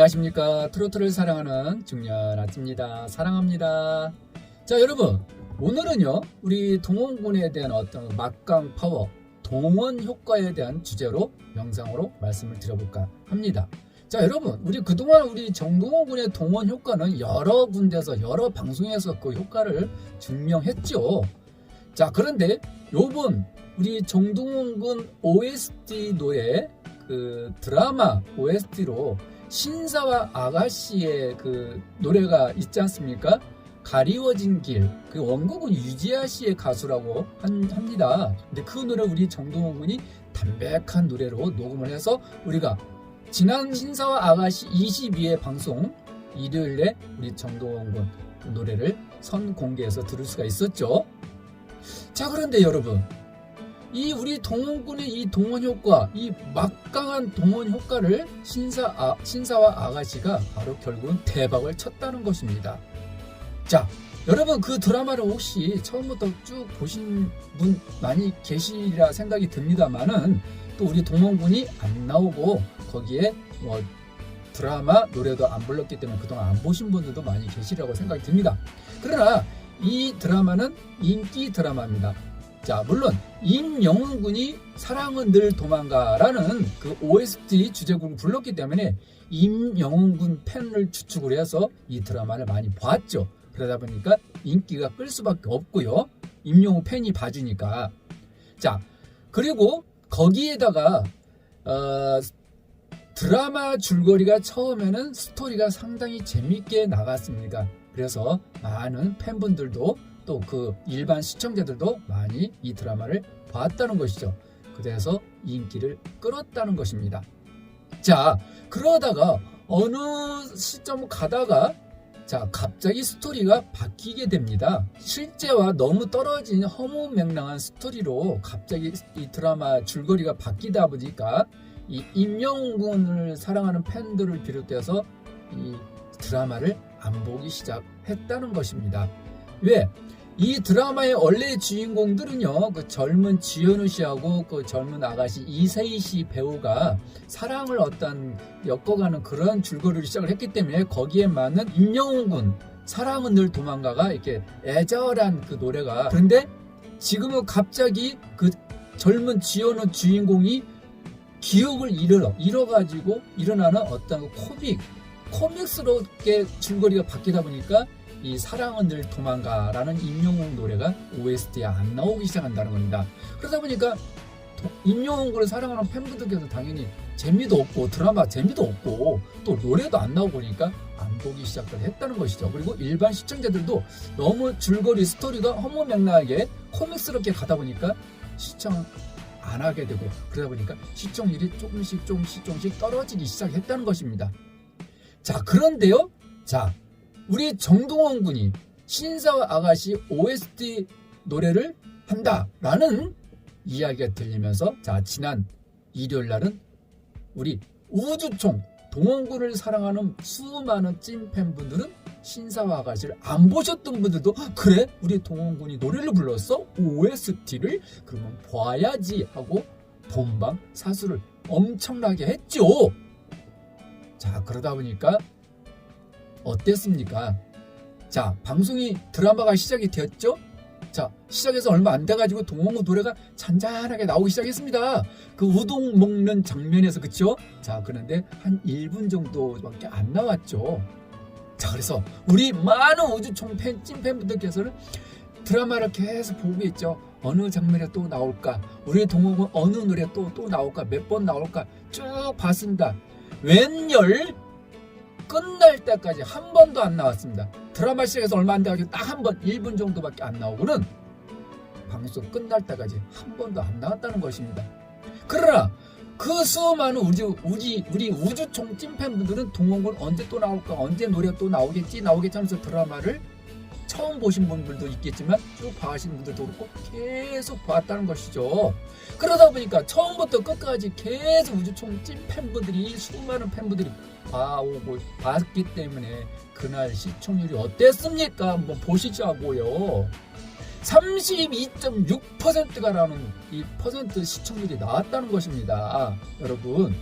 안녕하십니까. 트로트를 사랑하는 중년 아찌입니다. 사랑합니다. 자, 여러분, 오늘은요 우리 동원군에 대한 어떤 막강 파워, 동원 효과에 대한 주제로 영상으로 말씀을 드려볼까 합니다. 자, 여러분, 우리 그동안 우리 정동원군의 동원 효과는 여러 군데서 여러 방송에서 그 효과를 증명했죠. 자, 그런데 요번 우리 정동원군 OST 노래, 그 드라마 OST로 신사와 아가씨의 그 노래가 있지 않습니까? 가리워진 길, 그 원곡은 유지아 씨의 가수라고 합니다. 근데 그 노래 우리 정동원 군이 담백한 노래로 녹음을 해서 우리가 지난 신사와 아가씨 22회 방송 일요일에 우리 정동원 군 노래를 선공개해서 들을 수가 있었죠. 자, 그런데 여러분, 이 우리 동원군의 이 동원 효과, 이 막강한 동원 효과를 신사와 아가씨가 바로 결국은 대박을 쳤다는 것입니다. 자, 여러분, 그 드라마를 혹시 처음부터 쭉 보신 분 많이 계시리라 생각이 듭니다만은 또 우리 동원군이 안 나오고 거기에 뭐 드라마 노래도 안 불렀기 때문에 그동안 안 보신 분들도 많이 계시리라고 생각이 듭니다. 그러나 이 드라마는 인기 드라마입니다. 자, 물론 임영웅 군이 사랑은 늘 도망가라는 그 OST 주제곡을 불렀기 때문에 임영웅 군 팬을 주축을 해서 이 드라마를 많이 봤죠. 그러다 보니까 인기가 끌 수밖에 없고요. 임영웅 팬이 봐주니까. 자, 그리고 거기에다가 드라마 줄거리가 처음에는 스토리가 상당히 재밌게 나갔습니다. 그래서 많은 팬분들도 또 그 일반 시청자들도 많이 이 드라마를 봤다는 것이죠. 그래서 인기를 끌었다는 것입니다. 자, 그러다가 어느 시점 가다가 자, 갑자기 스토리가 바뀌게 됩니다. 실제와 너무 떨어진 허무맹랑한 스토리로 갑자기 이 드라마 줄거리가 바뀌다 보니까 이 임영웅 군을 사랑하는 팬들을 비롯해서 이 드라마를 안 보기 시작했다는 것입니다. 왜? 이 드라마의 원래 주인공들은요, 그 젊은 지현우 씨하고 그 젊은 아가씨 이세희 씨 배우가 사랑을 어떤 엮어가는 그런 줄거리를 시작을 했기 때문에 거기에 맞는 임영웅 군 사랑은 늘 도망가가 이렇게 애절한 그 노래가, 그런데 지금은 갑자기 그 젊은 지현우 주인공이 기억을 잃어가지고 일어나는 어떤 코믹스럽게 줄거리가 바뀌다 보니까 이 사랑은 늘 도망가라는 임영웅 노래가 OST에 안 나오기 시작한다는 겁니다. 그러다 보니까 임영웅 군을 사랑하는 팬분들께서는 당연히 재미도 없고 드라마 재미도 없고 또 노래도 안 나오고 보니까 안 보기 시작을 했다는 것이죠. 그리고 일반 시청자들도 너무 줄거리 스토리가 허무맹랑하게 코믹스럽게 가다 보니까 시청 안 하게 되고, 그러다 보니까 시청률이 조금씩 떨어지기 시작했다는 것입니다. 자, 그런데요, 자, 우리 정동원 군이 신사와 아가씨 OST 노래를 한다라는 이야기가 들리면서, 자, 지난 일요일 날은 우리 우주총 동원군을 사랑하는 수많은 찐팬분들은 신사와 아가씨를 안 보셨던 분들도 그래? 우리 동원군이 노래를 불렀어? OST를? 그러면 봐야지 하고 본방 사수를 엄청나게 했죠. 자, 그러다 보니까 어땠습니까? 자, 방송이 드라마가 시작이 되었죠? 자, 시작해서 얼마 안 돼가지고 동원군 노래가 잔잔하게 나오기 시작했습니다. 그 우동 먹는 장면에서, 그쵸? 자, 그런데 한 1분 정도밖에 안 나왔죠. 자, 그래서 우리 많은 우주총 찐팬분들께서는 드라마를 계속 보고 있죠. 어느 장면에 또 나올까? 우리 동원군 어느 노래 또 나올까? 몇 번 나올까? 쭉 봤습니다. 웬열 끝날 때까지 한 번도 안 나왔습니다. 드라마 시작해서 얼마 안 돼가지고 딱 한 번 1분 정도밖에 안 나오고는 방송 끝날 때까지 한 번도 안 나왔다는 것입니다. 그러나 그 수많은 우리 우주총 찐팬분들은 동원군 언제 또 나올까, 언제 노래 또 나오겠지 하면서 드라마를 처음 보신 분들도 있겠지만 쭉 봐가시는 분들도 그렇고 계속 봤다는 것이죠. 그러다 보니까 처음부터 끝까지 계속 우주총 찐팬분들이, 수많은 팬분들이 봐오고 봤기 때문에 그날 시청률이 어땠습니까? 한번 보시자고요. 32.6%가 라는 이 퍼센트 시청률이 나왔다는 것입니다. 여러분,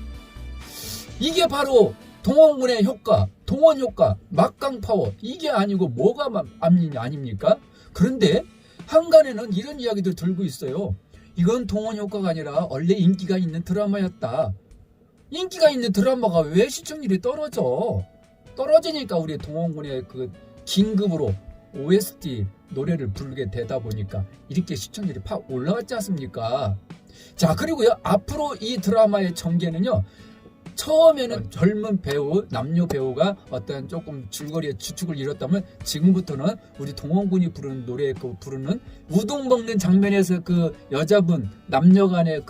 이게 바로 동원군의 효과, 동원 효과, 막강 파워 이게 아니고 뭐가 아닙니까? 그런데 한간에는 이런 이야기도 들고 있어요. 이건 동원 효과가 아니라 원래 인기가 있는 드라마였다. 인기가 있는 드라마가 왜 시청률이 떨어지니까 우리 동원군의 그 긴급으로 OST 노래를 부르게 되다 보니까 이렇게 시청률이 팍 올라갔지 않습니까? 자, 그리고요, 앞으로 이 드라마의 전개는요, 처음에는 젊은 배우, 남녀 배우가 어떤 조금 줄거리에 주축을 이뤘다면 지금부터는 우리 동원군이 부르는 노래, 부르는 우동 먹는 장면에서 그 여자분, 남녀 간의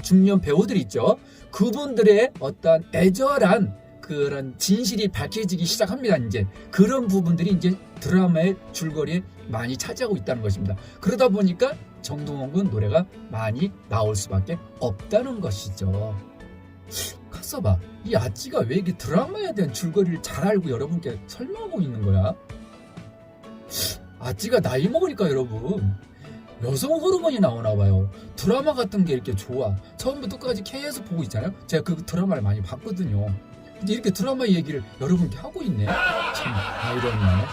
중년 배우들 있죠. 그분들의 어떤 애절한 그런 진실이 밝혀지기 시작합니다. 이제 그런 부분들이 이제 드라마의 줄거리에 많이 차지하고 있다는 것입니다. 그러다 보니까 정동원 노래가 많이 나올 수밖에 없다는 것이죠. 가서 봐. 이 아찌가 왜 이게 드라마에 대한 줄거리를 잘 알고 여러분께 설명하고 있는 거야? 아찌가 나이 먹으니까 여러분 여성 호르몬이 나오나 봐요. 드라마 같은 게 이렇게 좋아. 처음부터 끝까지 K에서 보고 있잖아요. 제가 그 드라마를 많이 봤거든요. 근데 이렇게 드라마 얘기를 여러분께 하고 있네. 참 아이러니하네.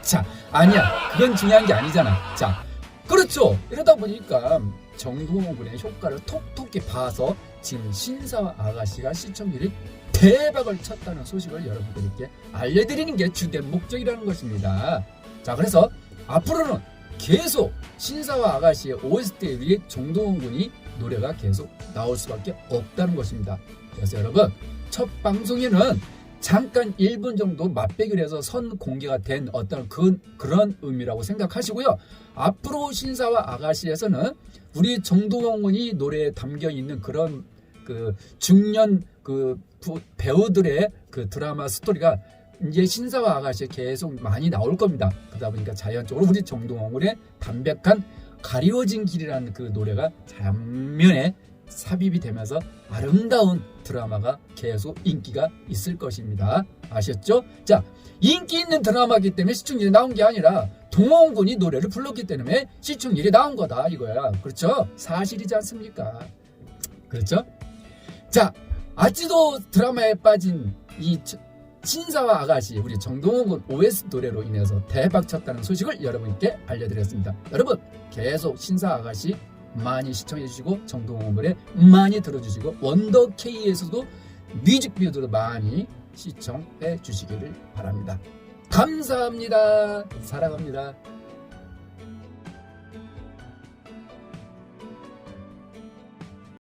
자, 아니야. 그건 중요한 게 아니잖아. 자, 그렇죠. 이러다 보니까 정동원 군의 효과를 톡톡히 봐서 지금 신사와 아가씨가 시청률이 대박을 쳤다는 소식을 여러분들께 알려드리는 게 주된 목적이라는 것입니다. 자, 그래서 앞으로는 계속 신사와 아가씨의 OST에 위해 정동원 군이 노래가 계속 나올 수밖에 없다는 것입니다. 그래서 여러분, 첫 방송에는 잠깐 1분 정도 맛배기를 해서 선 공개가 된 어떤 그런 의미라고 생각하시고요. 앞으로 신사와 아가씨에서는 우리 정동원 군이 노래에 담겨 있는 그런 그 중년 배우들의 그 드라마 스토리가 이제 신사와 아가씨에 계속 많이 나올 겁니다. 그러다 보니까 자연적으로 우리 정동원 군의 담백한 가리워진 길이라는 그 노래가 장면에 삽입이 되면서 아름다운 드라마가 계속 인기가 있을 것입니다. 아셨죠? 자, 인기 있는 드라마이기 때문에 시청률이 나온 게 아니라 동원 군이 노래를 불렀기 때문에 시청률이 나온 거다 이거야. 그렇죠? 사실이지 않습니까? 그렇죠? 자, 아찌도 드라마에 빠진 이 신사와 아가씨 우리 정동원 군 OS 노래로 인해서 대박 쳤다는 소식을 여러분께 알려드렸습니다. 여러분 계속 신사 아가씨 많이 시청해 주시고 정동원 노래 많이 들어주시고 원더K에서도 뮤직비디오도 많이 시청해 주시기를 바랍니다. 감사합니다. 사랑합니다.